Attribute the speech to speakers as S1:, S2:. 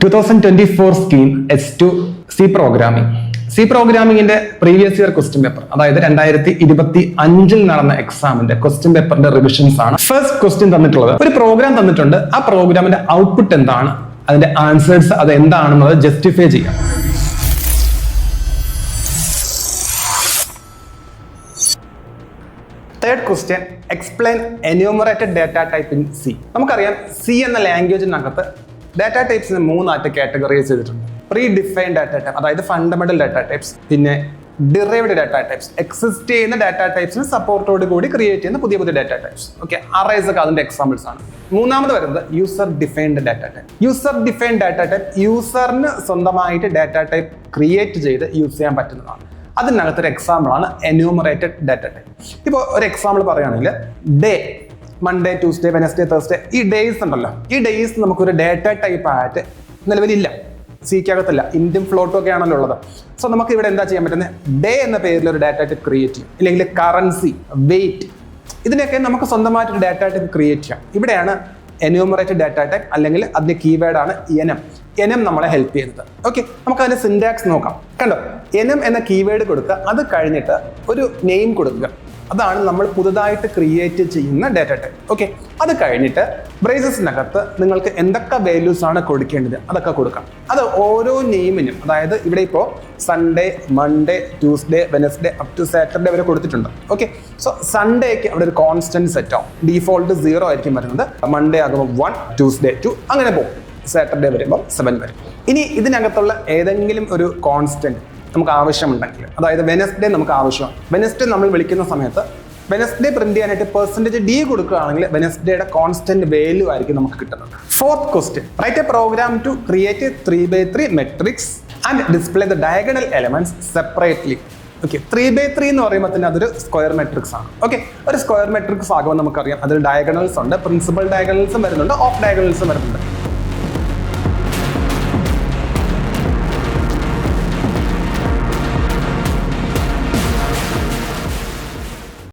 S1: 2024 scheme S2 C പ്രോഗ്രാമിംഗ്. C പ്രോഗ്രാമിംഗിന്റെ previous year question paper, അതായത് 2025 നടന്ന എക്സാമിന്റെ ക്വസ്റ്റ്യൻ പേപ്പറിന്റെ റിവിഷൻസ് ആണ്. ഫസ്റ്റ് ക്വസ്റ്റ്യൻ തന്നിട്ടുള്ളത്, ഒരു പ്രോഗ്രാം തന്നിട്ടുണ്ട്, ആ പ്രോഗ്രാമിന്റെ ഔട്ട്പുട്ട് എന്താണ്, അതിന്റെ ആൻസേഴ്സ് അത് എന്താണെന്നത് ജസ്റ്റിഫൈ ചെയ്യാം. Third question, explain enumerated data type in C. നമുക്കറിയാം സി എന്ന ലാംഗ്വേജിനകത്ത് ഡാറ്റ ടൈപ്സിന് 3 ആയിട്ട് കാറ്റഗറൈസ് ചെയ്തിട്ടുണ്ട്. പ്രീ ഡിഫൈൻഡ് ഡാറ്റ ടൈപ്പ്, അതായത് ഫണ്ടമെന്റൽ ഡാറ്റ ടൈപ്സ്, പിന്നെ ഡിറൈവ്ഡ് ഡാറ്റ ടൈപ്സ്, എക്സിസ്റ്റ് ചെയ്യുന്ന ഡാറ്റ ടൈപ്സിന് സപ്പോർട്ടോട് കൂടി ക്രിയേറ്റ് ചെയ്യുന്ന പുതിയ പുതിയ ഡാറ്റ ടൈപ്സ്. ഓക്കെ, അറേസ് ഒക്കെ അതിന്റെ എക്സാമ്പിൾസ് ആണ്. മൂന്നാമത് വരുന്നത് user defined data type. User defined data type യൂസറിന് സ്വന്തമായിട്ട് ഡാറ്റ ടൈപ്പ് ക്രിയേറ്റ് ചെയ്ത് യൂസ് ചെയ്യാൻ പറ്റുന്നതാണ്. അതിനകത്തൊരു എക്സാമ്പിൾ ആണ് എന്യൂമറേറ്റഡ് ഡാറ്റ ടൈപ്പ്. ഇപ്പോൾ ഒരു എക്സാമ്പിൾ പറയുകയാണെങ്കിൽ day, Monday, Tuesday, Wednesday, Thursday, ഈ ഡേയ്സ് ഉണ്ടല്ലോ, ഈ ഡേയ്സ് നമുക്കൊരു ഡാറ്റ ടൈപ്പ് ആയിട്ട് നിലവിലില്ല, സിക്കകത്തില്ല, ഇന്ത്യൻ ഫ്ലോട്ടും ഒക്കെ ആണല്ലോ ഉള്ളത്. സോ നമുക്ക് ഇവിടെ എന്താ ചെയ്യാൻ പറ്റുന്നത്, ഡേ എന്ന പേരിൽ ഒരു ഡാറ്റ ടൈപ്പ് ക്രിയേറ്റ് ചെയ്യും, ഇല്ലെങ്കിൽ കറൻസി, വെയിറ്റ്, ഇതിനൊക്കെ നമുക്ക് സ്വന്തമായിട്ട് ഡാറ്റ ടൈപ്പ് ക്രിയേറ്റ് ചെയ്യാം. ഇവിടെയാണ് എന്യൂമറേറ്റഡ് ഡാറ്റ ടൈപ്പ്, അല്ലെങ്കിൽ അതിന്റെ കീവേഡാണ് എനം. എനം നമ്മളെ ഹെൽപ്പ് ചെയ്യുന്നത്. ഓക്കെ, നമുക്ക് അതിന്റെ സിന്റാക്സ് നോക്കാം. കണ്ടോ, എനം എന്ന കീവേഡ് കൊടുക്കുക, അത് കഴിഞ്ഞിട്ട് ഒരു നെയിം കൊടുക്കുക. അതാണ് നമ്മൾ പുതുതായിട്ട് ക്രിയേറ്റ് ചെയ്യുന്ന ഡാറ്റ ടൈപ്പ്. ഓക്കെ, അത് കഴിഞ്ഞിട്ട് ബ്രേസസിനകത്ത് നിങ്ങൾക്ക് എന്തൊക്കെ വാല്യൂസ് ആണ് കൊടുക്കേണ്ടത് അതൊക്കെ കൊടുക്കാം. അത് ഓരോ നെയിമിനും, അതായത് ഇവിടെ ഇപ്പോൾ Sunday, Monday, Tuesday, Wednesday up to Saturday വരെ കൊടുത്തിട്ടുണ്ട്. ഓക്കെ, സോ സൺഡേക്ക് അവിടെ ഒരു കോൺസ്റ്റന്റ് സെറ്റ് ആവും. ഡീഫോൾട്ട് 0 ആയിരിക്കും വരുന്നത്. മൺഡേ ആകുമ്പോൾ 1, ട്യൂസ്ഡേ 2, അങ്ങനെ പോകും. സാറ്റർഡേ വരുമ്പോൾ 7 വരും. ഇനി ഇതിനകത്തുള്ള ഏതെങ്കിലും ഒരു കോൺസ്റ്റന്റ് നമുക്ക് ആവശ്യമുണ്ടെങ്കിൽ, അതായത് വെനസ്ഡേ നമുക്ക് ആവശ്യമാണ്, വെനസ്ഡേ നമ്മൾ വിളിക്കുന്ന സമയത്ത് വെനസ്ഡേ പ്രിന്റ് ചെയ്യാനായിട്ട് %d കൊടുക്കുകയാണെങ്കിൽ വെനസ്ഡേയുടെ കോൺസ്റ്റന്റ് വാല്യൂ ആയിരിക്കും നമുക്ക് കിട്ടുന്നത്. Fourth question, write a program to create 3x3 matrix and display the diagonal elements separately. Okay, 3x3 എന്ന് പറയുമ്പോൾ തന്നെ അതൊരു സ്ക്വയർ മെട്രിക്സ് ആണ്. ഓക്കെ, ഒരു സ്ക്വയർ മെട്രിക്സ് ആകുമ്പോൾ നമുക്കറിയാം അതിൽ ഡയഗണൽസ് ഉണ്ട്, പ്രിൻസിപ്പൽ ഡയഗണൽസും വരുന്നുണ്ട്, ഓഫ് ഡയഗണൽസും വരുന്നുണ്ട്.